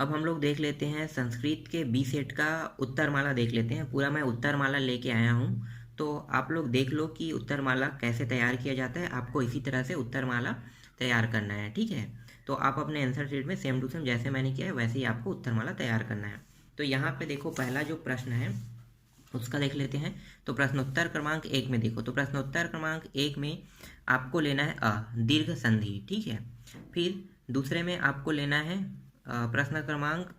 अब हम लोग देख लेते हैं संस्कृत के बी सेट का उत्तरमाला देख लेते हैं। पूरा मैं उत्तरमाला लेके आया हूँ, तो आप लोग देख लो कि उत्तरमाला कैसे तैयार किया जाता है। आपको इसी तरह से उत्तरमाला तैयार करना है, ठीक है। तो आप अपने आंसर शीट में सेम टू सेम जैसे मैंने किया है वैसे ही आपको उत्तरमाला तैयार करना है। तो यहाँ पे देखो पहला जो प्रश्न है उसका देख लेते हैं। तो प्रश्नोत्तर क्रमांक 1 में देखो, तो प्रश्नोत्तर क्रमांक 1 में आपको लेना है दीर्घ संधि, ठीक है। फिर दूसरे में आपको लेना है प्रश्न क्रमांक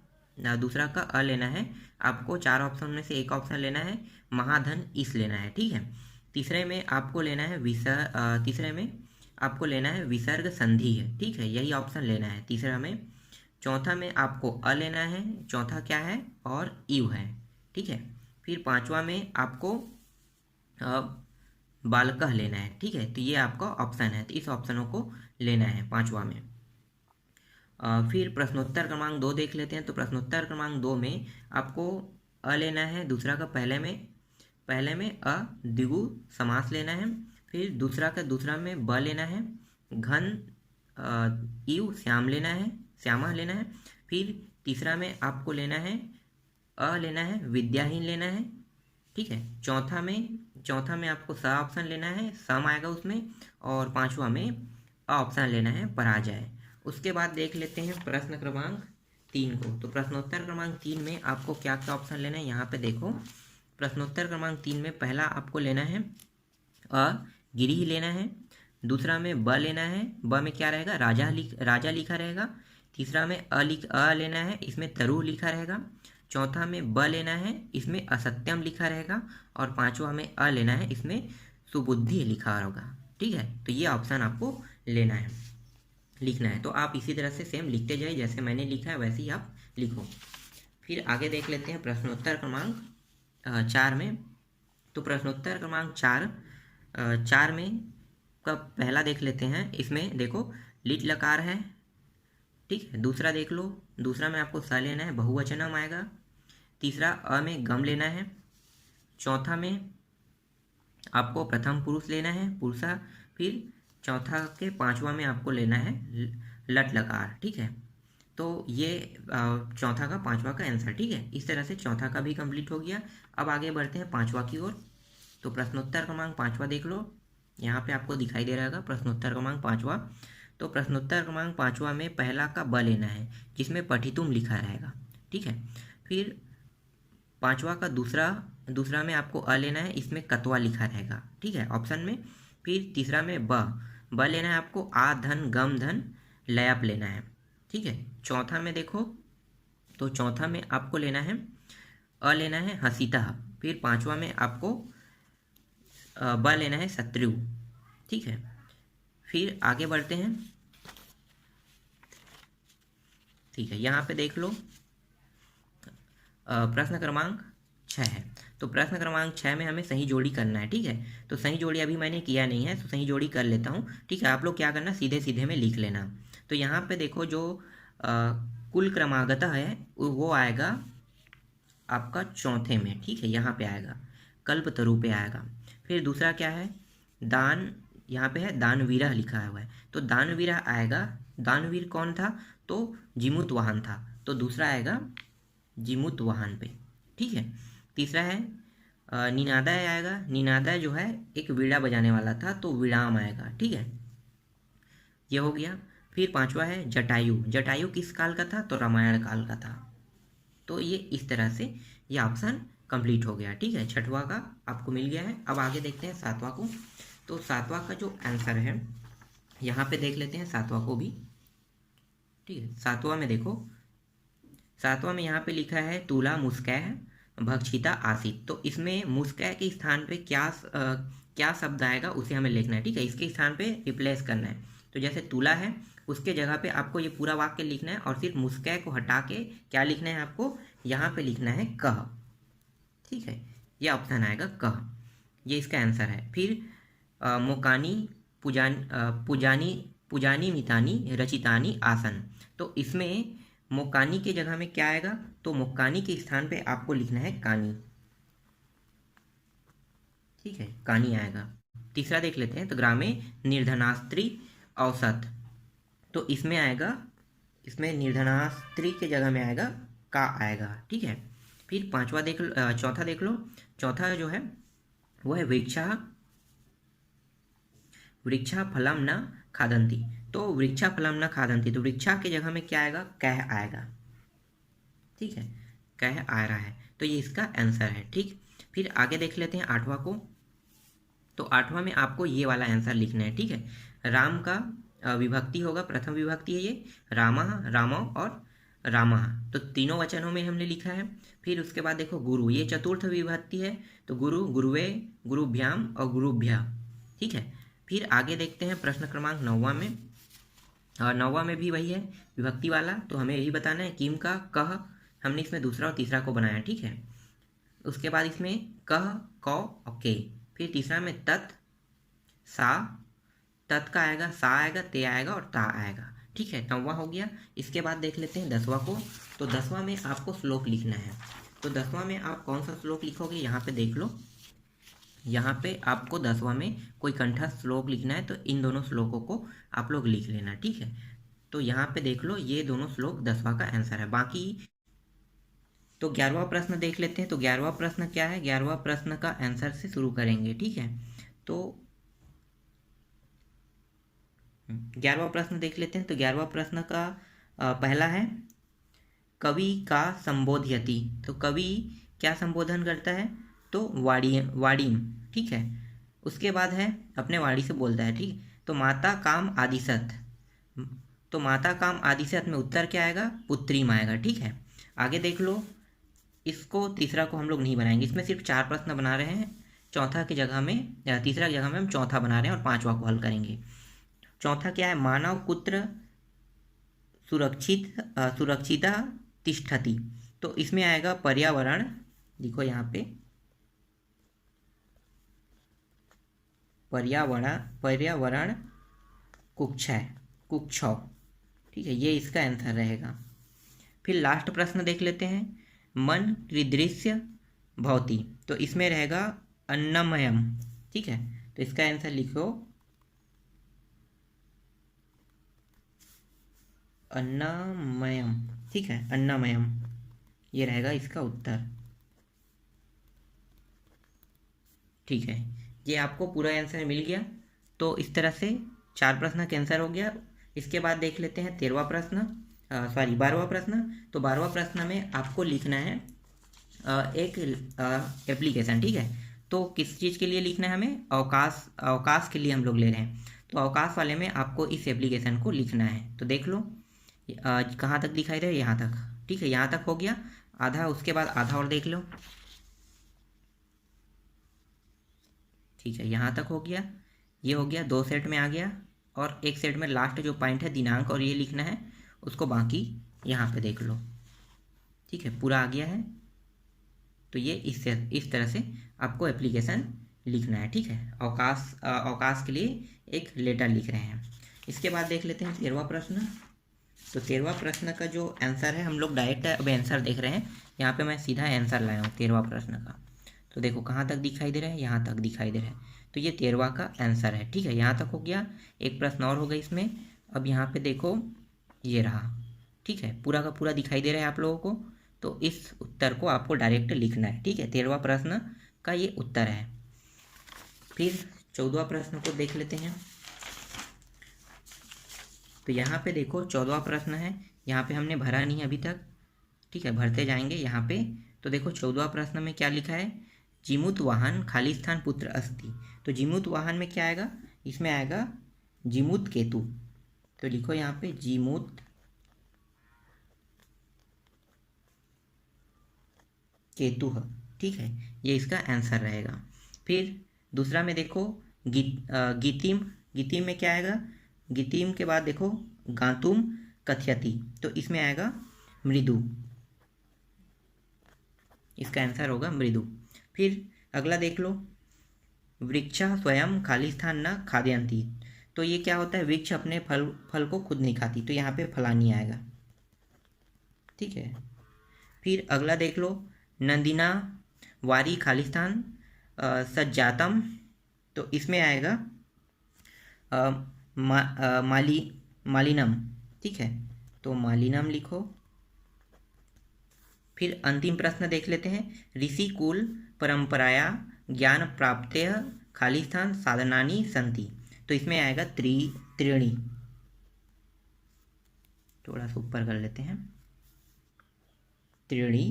दूसरा का लेना है। आपको 4 ऑप्शन में से एक ऑप्शन लेना है, महाधन इस लेना है, ठीक है। तीसरे में आपको लेना है तीसरे में आपको लेना है विसर्ग संधि है, ठीक है, यही ऑप्शन लेना है तीसरा में। चौथा में आपको लेना है, चौथा क्या है, और इव है, ठीक है। फिर पांचवा में आपको बालकह लेना है, ठीक है। तो ये आपका ऑप्शन है, तो इस ऑप्शनों को लेना है पांचवा में। फिर प्रश्नोत्तर क्रमांक 2 देख लेते हैं। तो प्रश्नोत्तर क्रमांक 2 में आपको लेना है, दूसरा का पहले में द्विगु समास लेना है। फिर दूसरा का दूसरा में ब लेना है, घन इव श्याम लेना है, श्यामा लेना है। फिर तीसरा में आपको लेना है लेना है, विद्याहीन लेना है, ठीक है। चौथा में आपको स ऑप्शन लेना है, सम आएगा उसमें। और पांचवा में ऑप्शन लेना है, पराजय। उसके बाद देख लेते हैं प्रश्न क्रमांक 3 को। तो प्रश्नोत्तर क्रमांक 3 में आपको क्या क्या ऑप्शन लेना है, यहाँ पे देखो। प्रश्नोत्तर क्रमांक 3 में पहला आपको लेना है गिरी लेना है। दूसरा में ब लेना है, ब में क्या रहेगा, राजा लिखा रहेगा। तीसरा में लेना है, इसमें तरु लिखा रहेगा। चौथा में ब लेना है, इसमें असत्यम लिखा रहेगा। और पांचवा में लेना है, इसमें सुबुद्धि लिखा होगा, ठीक है। तो ये ऑप्शन आपको लेना है, लिखना है। तो आप इसी तरह से सेम लिखते जाइए, जैसे मैंने लिखा है वैसे ही आप लिखो। फिर आगे देख लेते हैं प्रश्नोत्तर क्रमांक 4 में। तो प्रश्नोत्तर क्रमांक 4 में का पहला देख लेते हैं। इसमें देखो लिट लकार है, ठीक है। दूसरा देख लो, दूसरा में आपको स लेना है, बहुवचनम आएगा। तीसरा में गम लेना है। चौथा में आपको प्रथम पुरुष लेना है, पुरुषा। फिर चौथा के पांचवा में आपको लेना है लट लकार, ठीक है। तो ये चौथा का पांचवा का आंसर, ठीक है। इस तरह से चौथा का भी कंप्लीट हो गया। अब आगे बढ़ते हैं पांचवा की ओर। तो प्रश्नोत्तर क्रमांक 5वां देख लो, यहाँ पे आपको दिखाई दे रहा होगा प्रश्नोत्तर क्रमांक 5वां। तो प्रश्नोत्तर क्रमांक 5वां में पहला का ब लेना है, जिसमें पठितुम लिखा रहेगा, ठीक है। फिर पांचवा का दूसरा में आपको लेना है, इसमें कतवा लिखा रहेगा, ठीक है, ऑप्शन में। फिर तीसरा में ब लेना है आपको, आ धन गम धन लयप लेना है, ठीक है। चौथा में देखो, तो चौथा में आपको लेना है लेना है हसीता। फिर पांचवा में आपको ब लेना है शत्रु, ठीक है। फिर आगे बढ़ते हैं, ठीक है। यहाँ पे देख लो प्रश्न क्रमांक 6 है। तो प्रश्न क्रमांक 6 में हमें सही जोड़ी करना है, ठीक है। तो सही जोड़ी अभी मैंने किया नहीं है, तो सही जोड़ी कर लेता हूँ, ठीक है। आप लोग क्या करना, सीधे सीधे में लिख लेना। तो यहाँ पे देखो जो कुल क्रमागत है वो आएगा आपका चौथे में, ठीक है, यहाँ पे आएगा, कल्पतरु पे आएगा। फिर दूसरा क्या है, दान, यहाँ पे है दानवीरह लिखा हुआ है, तो दानवीरह आएगा। दानवीर कौन था, तो जिमुत वाहन था, तो दूसरा आएगा जिमुत वाहन पे, ठीक है। तीसरा है निनादय आएगा। निनादय जो है एक वीणा बजाने वाला था, तो विराम आएगा, ठीक है, ये हो गया। फिर पांचवा है जटायु। जटायु किस काल का था, तो रामायण काल का था। तो ये इस तरह से ये ऑप्शन कंप्लीट हो गया, ठीक है। छठवां का आपको मिल गया है। अब आगे देखते हैं सातवां को। तो सातवां का जो आंसर है यहाँ पे देख लेते हैं सातवां को भी, ठीक है। सातवां में देखो, सातवां में यहाँ पे लिखा है तुला मुस्कै भक्षिता आसित। तो इसमें मुस्कै के स्थान पे क्या शब्द आएगा उसे हमें लिखना है, ठीक है। इसके स्थान पे रिप्लेस करना है। तो जैसे तुला है उसके जगह पे आपको ये पूरा वाक्य लिखना है, और सिर्फ मुस्कै को हटा के क्या लिखना है आपको, यहाँ पे लिखना है कह, ठीक है। ये ऑप्शन आएगा कह, ये इसका आंसर है। फिर मोकानी पुजानी मितानी रचितानी आसन। तो इसमें मोकानी के जगह में क्या आएगा, तो मोकानी के स्थान पे आपको लिखना है कानी, ठीक है, कानी आएगा। तीसरा देख लेते हैं। तो ग्रामे निर्धनास्त्री औसत, तो इसमें आएगा इसमें निर्धनास्त्री के जगह में आएगा का आएगा, ठीक है। फिर पांचवा देख लो, चौथा देख लो। चौथा जो है वो है वृक्षा फलम न खादंती। तो वृक्षा फलम न खादंती, तो वृक्षा के जगह में क्या आएगा, कह आएगा, ठीक है, कह आ रहा है, तो ये इसका आंसर है, ठीक। फिर आगे देख लेते हैं आठवां को। तो आठवां में आपको ये वाला आंसर लिखना है, ठीक है। राम का विभक्ति होगा, प्रथम विभक्ति है ये, रामः, रामौ और रामः, तो तीनों वचनों में हमने लिखा है। फिर उसके बाद देखो गुरु, ये चतुर्थ विभक्ति है, तो गुरु, गुरुवे, गुरुभ्याम और गुरुभ्या, ठीक है। फिर आगे देखते हैं प्रश्न क्रमांक 9वां में। 9वां में भी वही है विभक्ति वाला, तो हमें यही बताना है किम का कह, हमने इसमें दूसरा और तीसरा को बनाया, ठीक है। उसके बाद इसमें कह, कौ और के। फिर तीसरा में तत्, सा, तत् का आएगा, सा आएगा, ते आएगा और ता आएगा, ठीक है। 9वां हो गया। इसके बाद देख लेते हैं 10वां को। तो 10वां में आपको श्लोक लिखना है। तो 10वां में आप कौन सा श्लोक लिखोगे, यहाँ पे देख लो। यहाँ पे आपको 10वां में कोई कंठस्थ श्लोक लिखना है, तो इन दोनों श्लोकों को आप लोग लिख लेना, ठीक है। तो यहाँ पे देख लो, ये दोनों श्लोक 10वां का आंसर है। बाकी तो 11वां प्रश्न देख लेते हैं। तो 11वां प्रश्न क्या है, 11वां प्रश्न का आंसर से शुरू करेंगे, ठीक है। तो 11वां प्रश्न देख लेते हैं। तो 11वां प्रश्न का पहला है कवि का संबोधयति। तो कवि क्या संबोधन करता है, तो वाणीम, ठीक है। उसके बाद है अपने वाणी से बोलता है, ठीक। तो माता काम आदिशत, तो माता काम आदिशत में उत्तर क्या आएगा, पुत्रीम आएगा, ठीक है। आगे देख लो, इसको तीसरा को हम लोग नहीं बनाएंगे, इसमें सिर्फ 4 प्रश्न बना रहे हैं। चौथा की जगह में, तीसरा की जगह में हम चौथा बना रहे हैं और 5वां को हल करेंगे। चौथा क्या है, मानव कुत्र सुरक्षिता तिष्ठति। तो इसमें आएगा पर्यावरण, देखो यहाँ पे पर्यावरण कुक्षौ, ठीक है, ये इसका आंसर रहेगा। फिर लास्ट प्रश्न देख लेते हैं, मन कीदृश्य भवति। तो इसमें रहेगा अन्नमयम, ठीक है। तो इसका आंसर लिखो अन्नमयम, ठीक है, अन्नमयम, ये रहेगा इसका उत्तर, ठीक है। ये आपको पूरा आंसर मिल गया। तो इस तरह से 4 प्रश्न का आंसर हो गया। इसके बाद देख लेते हैं 13वां प्रश्न, 12वां प्रश्न। तो 12वां प्रश्न में आपको लिखना है एक एप्लीकेशन, ठीक है। तो किस चीज़ के लिए लिखना है हमें, अवकाश के लिए हम लोग ले रहे हैं। तो अवकाश वाले में आपको इस एप्लीकेशन को लिखना है। तो देख लो कहाँ तक दिखाई दे, यहाँ तक, ठीक है, यहाँ तक हो गया आधा। उसके बाद आधा और देख लो, ठीक है, यहाँ तक हो गया, ये हो गया, 2 सेट में आ गया। और एक सेट में लास्ट जो पॉइंट है दिनांक और ये लिखना है, उसको बाकी यहाँ पे देख लो, ठीक है, पूरा आ गया है। तो ये इस तरह से आपको एप्लीकेशन लिखना है, ठीक है। अवकाश के लिए एक लेटर लिख रहे हैं। इसके बाद देख लेते हैं 13वां प्रश्न। तो 13वां प्रश्न का जो आंसर है, हम लोग डायरेक्ट अब आंसर देख रहे हैं। यहाँ पे मैं सीधा आंसर लाया हूँ 13वां प्रश्न का। तो देखो कहाँ तक दिखाई दे रहा है, यहाँ तक दिखाई दे रहा है। तो ये 13वां का आंसर है, ठीक है, यहाँ तक हो गया। एक प्रश्न और होगा इसमें। अब यहाँ पे देखो ये रहा, ठीक है, पूरा का पूरा दिखाई दे रहा है आप लोगों को। तो इस उत्तर को आपको डायरेक्ट लिखना है, ठीक है। 13वां प्रश्न का ये उत्तर है। फिर 14वां प्रश्न को देख लेते हैं। तो यहाँ पे देखो 14वां प्रश्न है, यहाँ पे हमने भरा नहीं अभी तक, ठीक है, भरते जाएंगे यहाँ पे। तो देखो 14वां प्रश्न में क्या लिखा है, जीमूत वाहन खाली स्थान पुत्र अस्ति। तो जीमूत वाहन में क्या आएगा, इसमें आएगा जीमूत केतु। तो लिखो यहाँ पे जीमूत केतु, ठीक है, ये इसका आंसर रहेगा। फिर दूसरा में देखो गीतिम में क्या आएगा, गीतिम के बाद देखो गातुम कथयति। तो इसमें आएगा मृदु, इसका आंसर होगा मृदु। फिर अगला देख लो, वृक्षा स्वयं खाली स्थान न खाद्यंती। तो ये क्या होता है, वृक्ष अपने फल को खुद नहीं खाती, तो यहाँ पे फलानी आएगा, ठीक है। फिर अगला देख लो, नंदिना वारी खाली स्थान सज्जातम। तो इसमें आएगा मालिनम, ठीक है, तो मालिनम लिखो। फिर अंतिम प्रश्न देख लेते हैं। ऋषिकुल परंपराया ज्ञान प्राप्त्य खाली स्थान साधनानि सन्ति। तो इसमें आएगा त्रीणी, थोड़ा सा ऊपर कर लेते हैं, त्रीणी।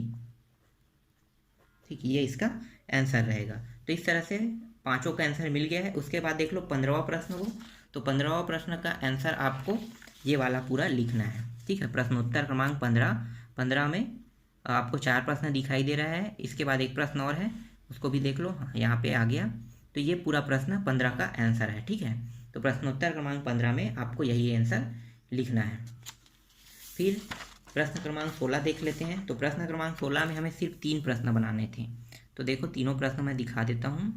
ठीक, ये इसका आंसर रहेगा। तो इस तरह से पांचों का आंसर मिल गया है। उसके बाद देख लो 15वां प्रश्न को। तो 15वां प्रश्न का आंसर आपको ये वाला पूरा लिखना है। ठीक है, प्रश्नोत्तर क्रमांक 15 में आपको 4 प्रश्न दिखाई दे रहा है। इसके बाद एक प्रश्न और है, उसको भी देख लो, यहाँ पे आ गया। तो ये पूरा प्रश्न 15 का आंसर है। ठीक है, तो प्रश्नोत्तर क्रमांक 15 में आपको यही आंसर लिखना है। फिर प्रश्न क्रमांक 16 देख लेते हैं। तो प्रश्न क्रमांक 16 में हमें सिर्फ 3 प्रश्न बनाने थे। तो देखो तीनों प्रश्न मैं दिखा देता हूँ,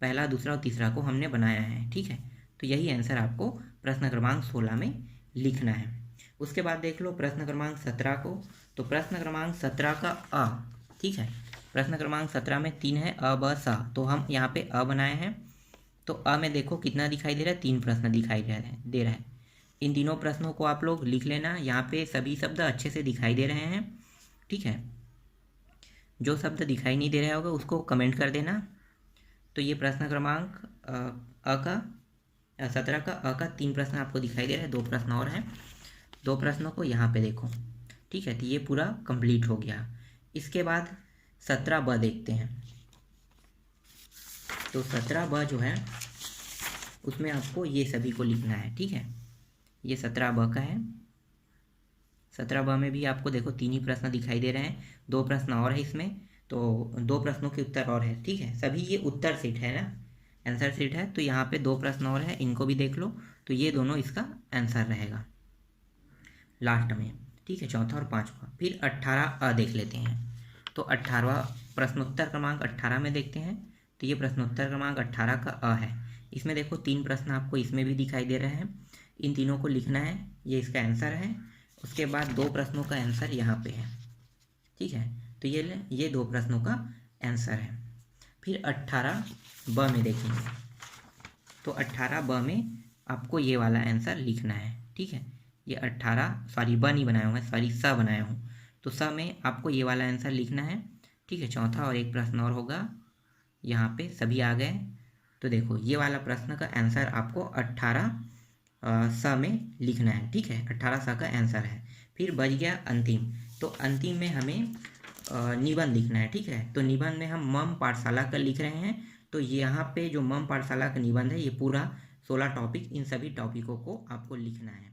पहला, दूसरा और तीसरा को हमने बनाया है। ठीक है, तो यही आंसर आपको प्रश्न क्रमांक 16 में लिखना है। उसके बाद देख लो प्रश्न क्रमांक 17 को। तो प्रश्न क्रमांक 17 का अ, ठीक है, प्रश्न क्रमांक 17 में 3 है, अ ब स। तो हम यहाँ पे अ बनाए हैं। तो अ में देखो कितना दिखाई दे रहा है, 3 प्रश्न दिखाई दे रहा है। इन तीनों प्रश्नों को आप लोग लिख लेना। यहाँ पे सभी शब्द अच्छे से दिखाई दे रहे हैं। ठीक है, जो शब्द दिखाई नहीं दे रहा होगा उसको कमेंट कर देना। तो ये प्रश्न क्रमांक 17 का अ का 3 प्रश्न आपको दिखाई दे रहा है, 2 प्रश्न और हैं। 2 प्रश्नों को यहाँ पे देखो। ठीक है, तो ये पूरा कंप्लीट हो गया। इसके बाद 17 देखते हैं। तो 17 जो है उसमें आपको ये सभी को लिखना है। ठीक है, ये 17 का है। 17 में भी आपको देखो 3 ही प्रश्न दिखाई दे रहे हैं, 2 प्रश्न और है इसमें। तो 2 प्रश्नों के उत्तर और है। ठीक है, सभी ये उत्तर सीट है ना, आंसर सीट है। तो यहाँ पे 2 प्रश्न और है, इनको भी देख लो। तो ये दोनों इसका आंसर रहेगा लास्ट में। ठीक है, चौथा और 5वां। फिर 18 देख लेते हैं। तो 18वां प्रश्नोत्तर क्रमांक 18 में देखते हैं। तो ये प्रश्नोत्तर क्रमांक 18 का अ है। इसमें देखो 3 प्रश्न आपको इसमें भी दिखाई दे रहे हैं, इन तीनों को लिखना है, ये इसका आंसर है। उसके बाद 2 प्रश्नों का आंसर यहाँ पे है। ठीक है, तो ये 2 प्रश्नों का आंसर है। फिर 18 में देखेंगे। तो 18 में आपको ये वाला आंसर लिखना है। ठीक है, ये 18 ब नहीं बनाया हूँ मैं, स बनाया हूँ। तो स में आपको ये वाला आंसर लिखना है। ठीक है, चौथा और एक प्रश्न और होगा, यहाँ पे सभी आ गए। तो देखो ये वाला प्रश्न का आंसर आपको 18 में लिखना है। ठीक है, 18 का आंसर है। फिर बच गया अंतिम। तो अंतिम में हमें निबंध लिखना है। ठीक है, तो निबंध में हम मम पाठशाला का लिख रहे हैं। तो यहाँ पे जो मम पाठशाला का निबंध है, ये पूरा 16 टॉपिक, इन सभी टॉपिकों को आपको लिखना है।